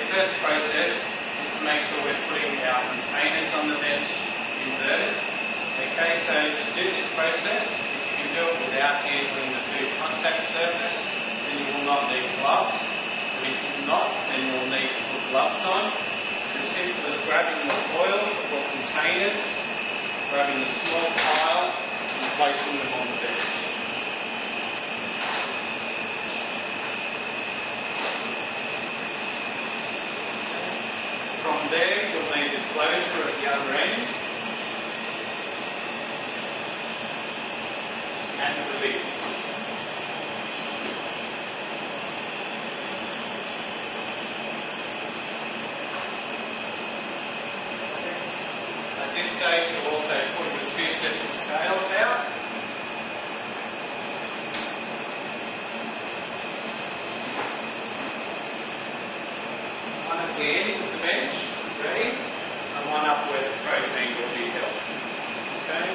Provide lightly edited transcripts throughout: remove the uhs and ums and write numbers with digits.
first process is to make sure we're putting our containers on the bench inverted. Okay, so to do this process, if you can do it without handling the food contact surface, then you will not need gloves. But if you're not, then you'll need to put gloves on. It's as simple as grabbing the foils or containers, grabbing a small pile and placing them on the bench. From there, you'll need the closure at the other end and the lids. At this stage, you'll also put the two sets of scales out. One at the end of the bench, ready, and one up where the protein will be held. Okay.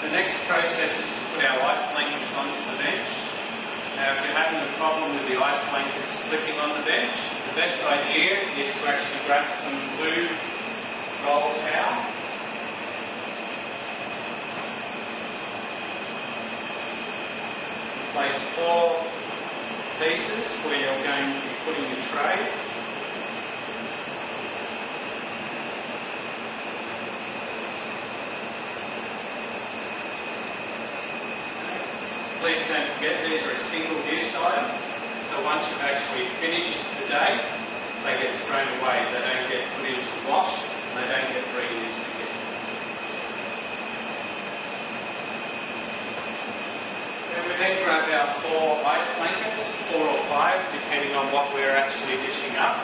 The next process is to put our ice blankets onto the bench. Now, if you're having a problem with the ice blankets slipping on the bench, the best idea is to actually grab some blue roll towel. Place 4 pieces where you're going to be putting your trays. Please don't forget these are a single use item, so once you've actually finished the day, they get thrown away. They don't get put into wash, and they don't get reused again. We then grab our 4 ice blankets, 4 or 5, depending on what we're actually dishing up.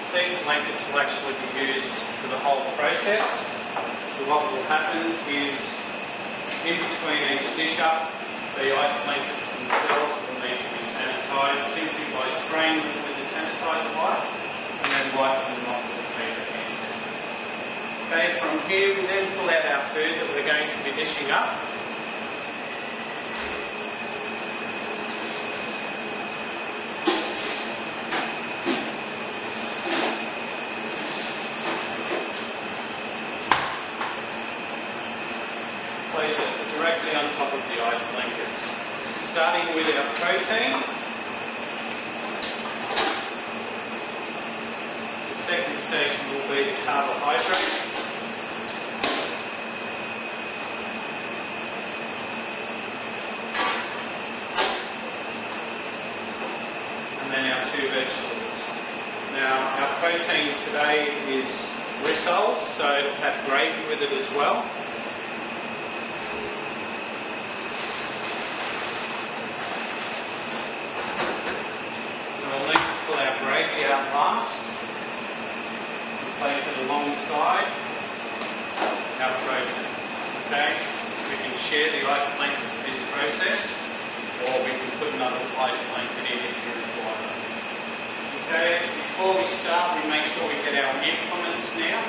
These blankets will actually be used for the whole process. So what will happen is, in between each dish up, the ice blankets themselves will need to be sanitised simply by spraying them with the sanitizer wipe and then wiping them off with a paper hand towel. Okay, from here we then pull out our food that we're going to be dishing up. Place it directly on top of the ice blankets. Starting with our protein. The second station will be the carbohydrate. And then our 2 vegetables. Now our protein today is rissoles, so it'll have gravy with it as well. Gravy out last and place it alongside our protein. Okay, we can share the ice blanket for this process, or we can put another ice blanket in if you require. Okay, before we start, we make sure we get our implements now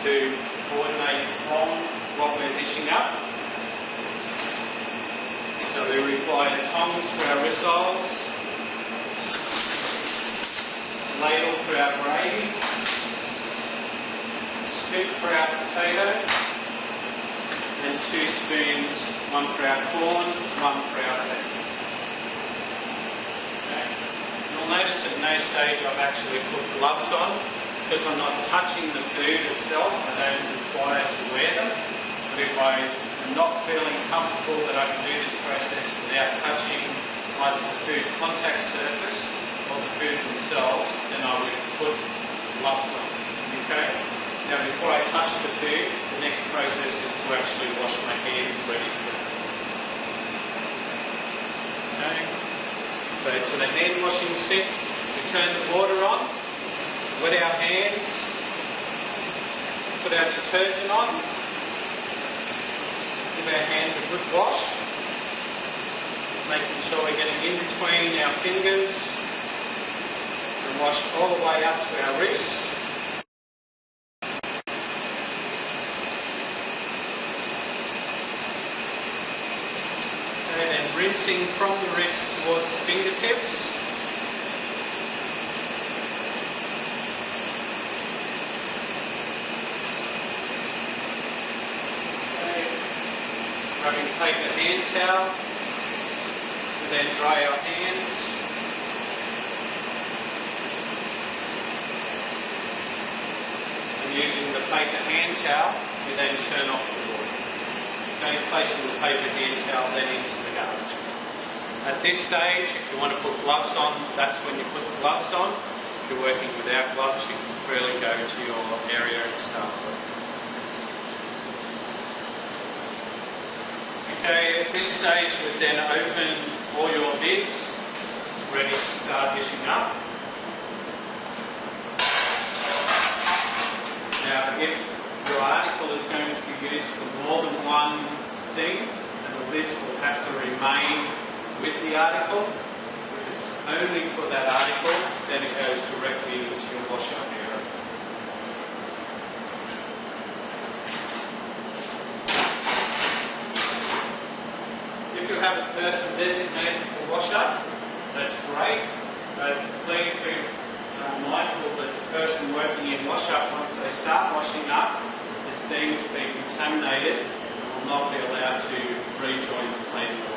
to coordinate from what we're dishing up. So we require tongs for our rissoles, ladle for our gravy, scoop for our potato, and 2 spoons, one for our corn, one for our peas. Okay. You'll notice at no stage I've actually put gloves on because I'm not touching the food itself. I don't require to wear them. But if I am not feeling comfortable that I can do this process without touching either the food contact surface or the food themselves, then I would put gloves on. Okay? Now before I touch the food, the next process is to actually wash my hands ready to go. Okay? So to the hand washing set, we turn the water on, wet our hands, put our detergent on, give our hands a good wash, making sure we're getting in between our fingers, and wash all the way up to our wrists. releasing from the wrist towards the fingertips. Okay. Rubbing paper hand towel, and then dry our hands. And using the paper hand towel, we then turn off the water. Okay, placing the paper hand towel then into the garbage. At this stage, if you want to put gloves on, that's when you put the gloves on. If you're working without gloves, you can freely go to your area and start work. Okay, at this stage, you would then open all your lids, ready to start dishing up. Now, if your article is going to be used for more than one thing, and the lids will have to remain with the article. If it's only for that article, then it goes directly into your wash-up area. If you have a person designated for wash-up, that's great, but please be mindful that the person working in wash-up, once they start washing up, is deemed to be contaminated and will not be allowed to rejoin the cleaning line.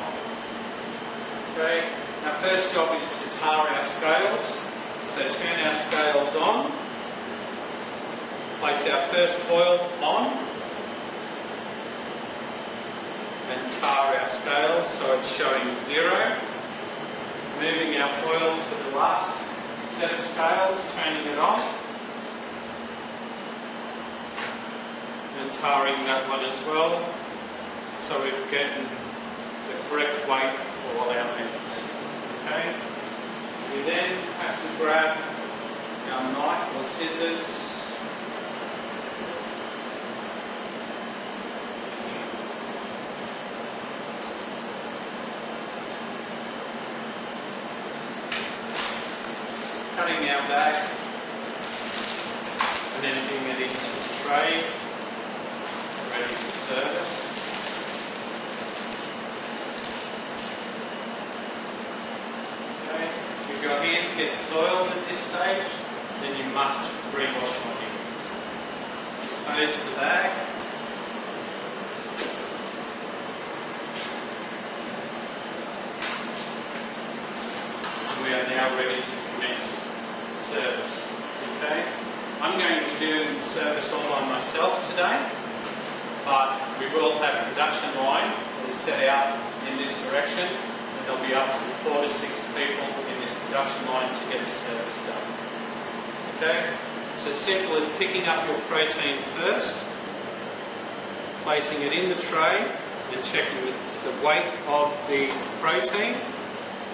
Okay, our first job is to tar our scales. So turn our scales on, place our first foil on, and tar our scales so it's showing 0. Moving our foil to the last set of scales, turning it on, and tarring that one as well, so we're getting the correct weight for all our metals. Okay? We then have to grab our knife or scissors, cutting our bag and then emptying it into the tray, ready for service. Okay. If your hands get soiled at this stage, then you must re-wash your hands. Dispose of the bag. We are now ready to commence service. Okay, I'm going to do service all by myself today, but we will have a production line that is set out in this direction, and there'll be up to 4 to 6 people in this production line to get the service done. Okay, it's as simple as picking up your protein first, placing it in the tray, and checking the weight of the protein.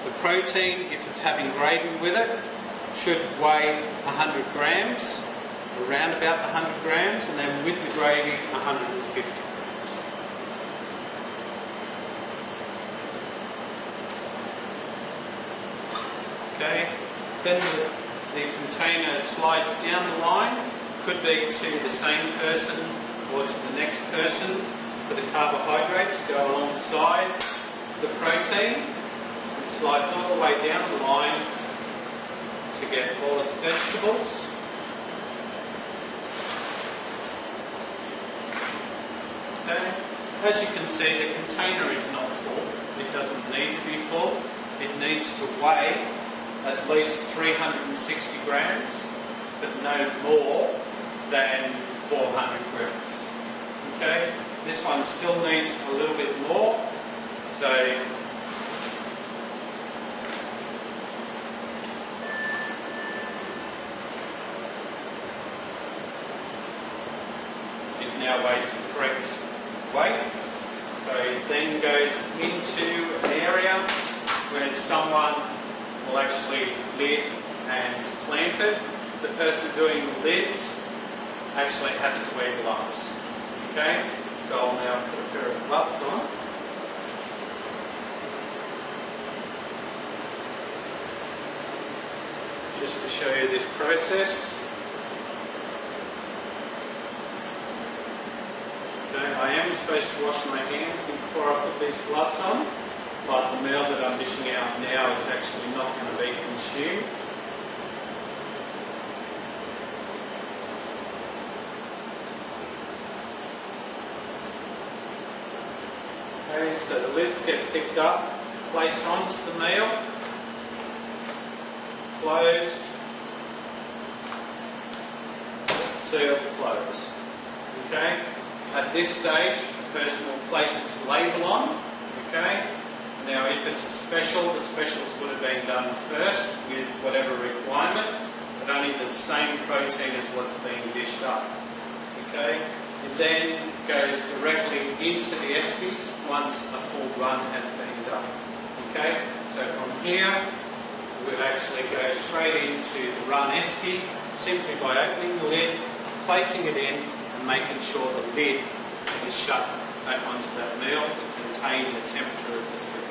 The protein, if it's having gravy with it, should weigh 100 grams, around about the 100 grams, and then with the gravy, 150 grams. Okay, then the container slides down the line, could be to the same person or to the next person for the carbohydrate to go alongside the protein. It slides all the way down the line to get all its vegetables. Okay. As you can see, the container is not full. It doesn't need to be full. It needs to weigh at least 360 grams, but no more than 400 grams. Okay. This one still needs a little bit more, so now weighs the correct weight. So it then goes into an area where someone will actually lid and clamp it. The person doing the lids actually has to wear gloves. Okay, so I'll now put a pair of gloves on. Just to show you this process. I am supposed to wash my hands before I put these gloves on. but the meal that I'm dishing out now is actually not going to be consumed. Okay, so the lids get picked up, placed onto the meal, closed, sealed, closed. Okay, at this stage, the person will place its label on. Okay, now if it's a special, the specials would have been done first with whatever requirement, but only the same protein as what's being dished up. Okay, it then goes directly into the espies once a full run has been done. Okay, so from here we'll actually go straight into the run espie simply by opening the lid, placing it in and making sure the lid is shut back onto that meal to contain the temperature of the food.